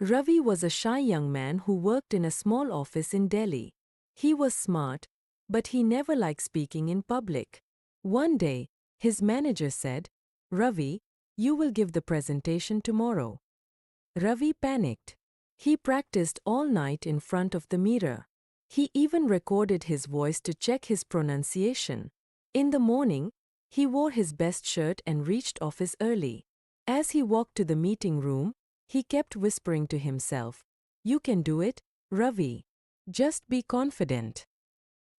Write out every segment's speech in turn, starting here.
Ravi was a shy young man who worked in a small office in Delhi. He was smart, but he never liked speaking in public. One day, his manager said, "Ravi, you will give the presentation tomorrow." Ravi panicked. He practiced all night in front of the mirror. He even recorded his voice to check his pronunciation. In the morning, he wore his best shirt and reached office early. As he walked to the meeting room, he kept whispering to himself, "You can do it, Ravi. Just be confident."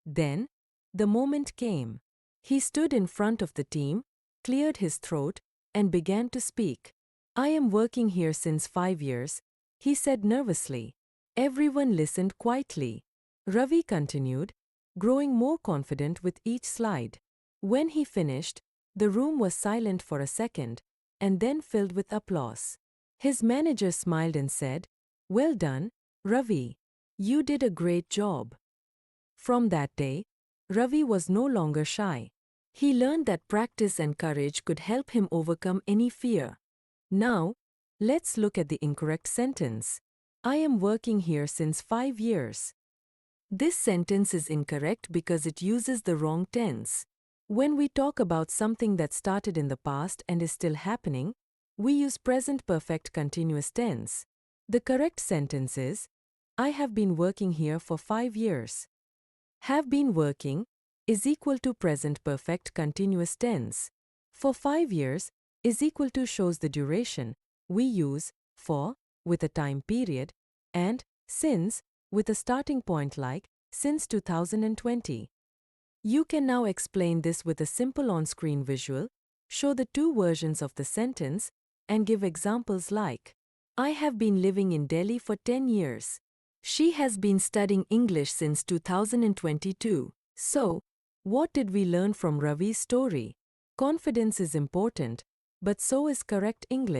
Then, the moment came. He stood in front of the team, cleared his throat, and began to speak. "I am working here since 5 years," he said nervously. Everyone listened quietly. Ravi continued, growing more confident with each slide. When he finished, the room was silent for a second, and then filled with applause. His manager smiled and said, "Well done, Ravi. You did a great job." From that day, Ravi was no longer shy. He learned that practice and courage could help him overcome any fear. Now, let's look at the incorrect sentence. "I am working here since 5 years." This sentence is incorrect because it uses the wrong tense. When we talk about something that started in the past and is still happening, we use present perfect continuous tense. The correct sentence is, "I have been working here for 5 years." Have been working is equal to present perfect continuous tense. For 5 years is equal to shows the duration. We use for with a time period and since with a starting point like since 2020. You can now explain this with a simple on-screen visual, show the two versions of the sentence, and give examples like, "I have been living in Delhi for 10 years. She has been studying English since 2022. So, what did we learn from Ravi's story? Confidence is important, but so is correct English.